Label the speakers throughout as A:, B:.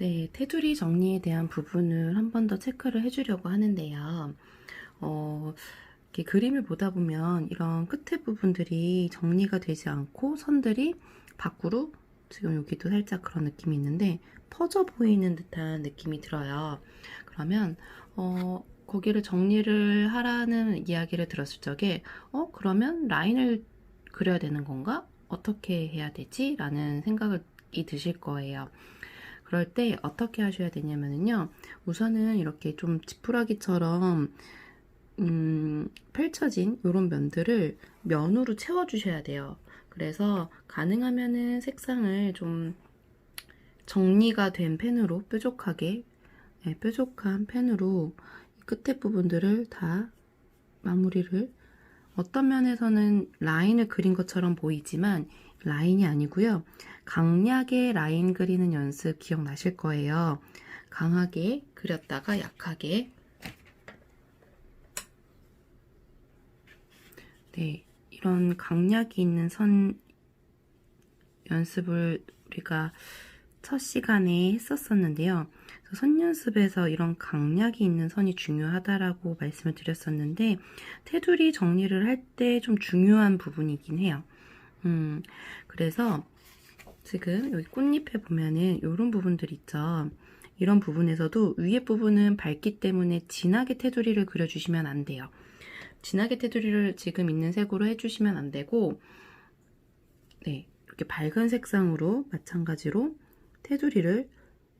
A: 네, 테두리 정리에 대한 부분을 한 번 더 체크를 해주려고 하는데요. 이렇게 그림을 보다 보면 이런 끝에 부분들이 정리가 되지 않고 선들이 밖으로 지금 여기도 살짝 그런 느낌이 있는데 퍼져 보이는 듯한 느낌이 들어요. 그러면 거기를 정리를 하라는 이야기를 들었을 적에 그러면 라인을 그려야 되는 건가? 어떻게 해야 되지? 라는 생각이 드실 거예요. 그럴 때 어떻게 하셔야 되냐면요. 우선은 이렇게 좀 지푸라기처럼 펼쳐진 이런 면들을 면으로 채워주셔야 돼요. 그래서 가능하면은 색상을 좀 정리가 된 펜으로 뾰족하게, 뾰족한 펜으로 끝에 부분들을 다 마무리를, 어떤 면에서는 라인을 그린 것처럼 보이지만 라인이 아니고요. 강약의 라인 그리는 연습 기억나실 거예요. 강하게 그렸다가 약하게. 네, 이런 강약이 있는 선 연습을 우리가 첫 시간에 했었었는데요. 선 연습에서 이런 강약이 있는 선이 중요하다라고 말씀을 드렸었는데, 테두리 정리를 할 때 좀 중요한 부분이긴 해요. 그래서 지금 여기 꽃잎에 보면은 이런 부분들 있죠. 이런 부분에서도 위에 부분은 밝기 때문에 진하게 테두리를 그려주시면 안 돼요. 진하게 테두리를 지금 있는 색으로 해주시면 안 되고, 네, 이렇게 밝은 색상으로 마찬가지로 테두리를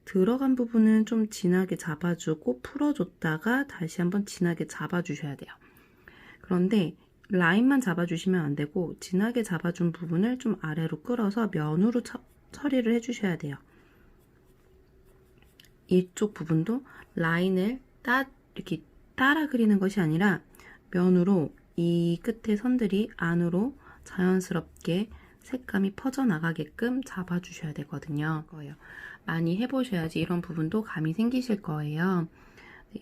A: 들어간 부분은 좀 진하게 잡아주고 풀어줬다가 다시 한번 진하게 잡아주셔야 돼요. 그런데 라인만 잡아주시면 안 되고 진하게 잡아준 부분을 좀 아래로 끌어서 면으로 처리를 해주셔야 돼요. 이쪽 부분도 라인을 이렇게 따라 그리는 것이 아니라 면으로 이 끝에 선들이 안으로 자연스럽게 색감이 퍼져나가게끔 잡아주셔야 되거든요. 많이 해보셔야지 이런 부분도 감이 생기실 거예요.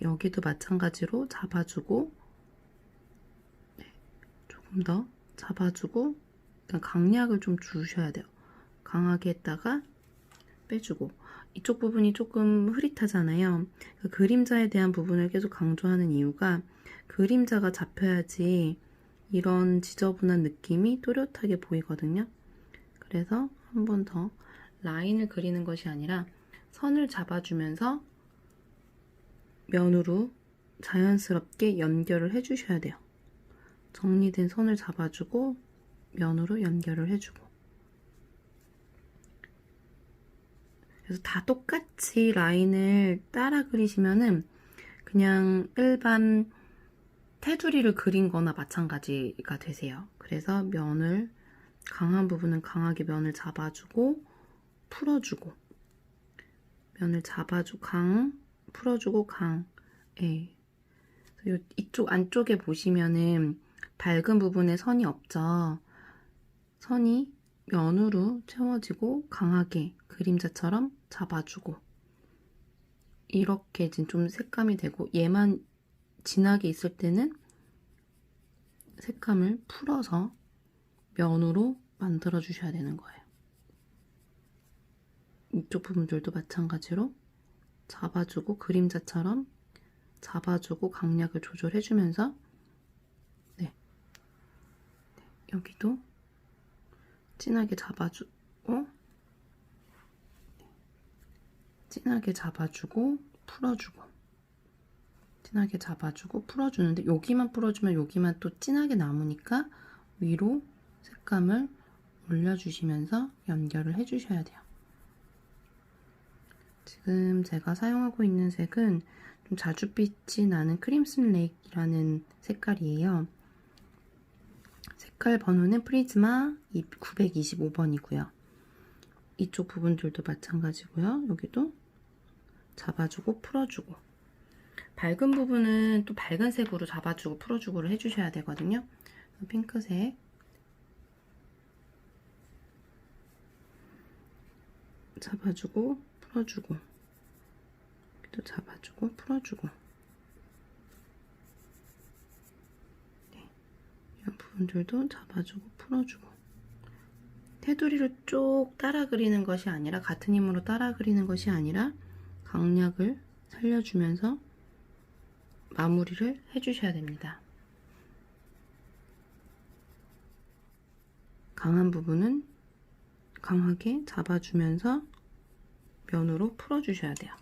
A: 여기도 마찬가지로 잡아주고, 조금 더 잡아주고, 강약을 좀 주셔야 돼요. 강하게 했다가 빼주고. 이쪽 부분이 조금 흐릿하잖아요. 그림자에 대한 부분을 계속 강조하는 이유가 그림자가 잡혀야지 이런 지저분한 느낌이 또렷하게 보이거든요. 그래서 한 번 더 라인을 그리는 것이 아니라 선을 잡아주면서 면으로 자연스럽게 연결을 해주셔야 돼요. 정리된 선을 잡아주고 면으로 연결을 해주고. 그래서 다 똑같이 라인을 따라 그리시면은 그냥 일반 테두리를 그린 거나 마찬가지가 되세요. 그래서 면을, 강한 부분은 강하게 면을 잡아주고 풀어주고, 면을 잡아주고 풀어주고 예. 이쪽 안쪽에 보시면은 밝은 부분에 선이 없죠. 선이 면으로 채워지고 강하게 그림자처럼 잡아주고, 이렇게 좀 색감이 되고, 얘만 진하게 있을 때는 색감을 풀어서 면으로 만들어 주셔야 되는 거예요. 이쪽 부분들도 마찬가지로 잡아주고 그림자처럼 잡아주고 강약을 조절해 주면서, 네, 여기도 진하게 잡아주고, 진하게 잡아주고 풀어주고, 진하게 잡아주고 풀어주는데, 여기만 풀어주면 여기만 또 진하게 남으니까 위로 색감을 올려주시면서 연결을 해주셔야 돼요. 지금 제가 사용하고 있는 색은 좀 자줏빛이 나는 크림슨 레이크라는 색깔이에요. 색깔 번호는 프리즈마 925번이고요. 이쪽 부분들도 마찬가지고요. 여기도 잡아주고 풀어주고, 밝은 부분은 또 밝은 색으로 잡아주고 풀어주고를 해주셔야 되거든요. 핑크색 잡아주고 풀어주고, 또 잡아주고 풀어주고, 네, 이런 부분들도 잡아주고 풀어주고. 테두리를 쭉 따라 그리는 것이 아니라, 같은 힘으로 따라 그리는 것이 아니라 강약을 살려주면서 마무리를 해주셔야 됩니다. 강한 부분은 강하게 잡아주면서 면으로 풀어주셔야 돼요.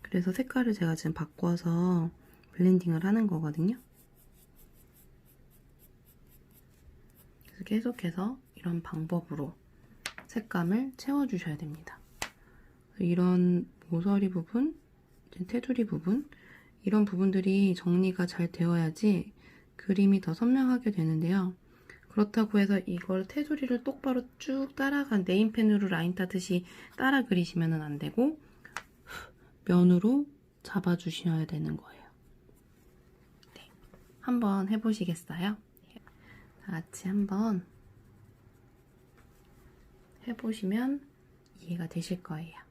A: 그래서 색깔을 제가 지금 바꿔서 블렌딩을 하는 거거든요. 그래서 계속해서 이런 방법으로 색감을 채워주셔야 됩니다. 이런 모서리 부분, 테두리 부분, 이런 부분들이 정리가 잘 되어야지 그림이 더 선명하게 되는데요. 그렇다고 해서 이걸 테두리를 똑바로 쭉 따라간 네임펜으로 라인 따듯이 따라 그리시면 안 되고 면으로 잡아주셔야 되는 거예요. 네, 한번 해보시겠어요? 다 같이 한번 해보시면 이해가 되실 거예요.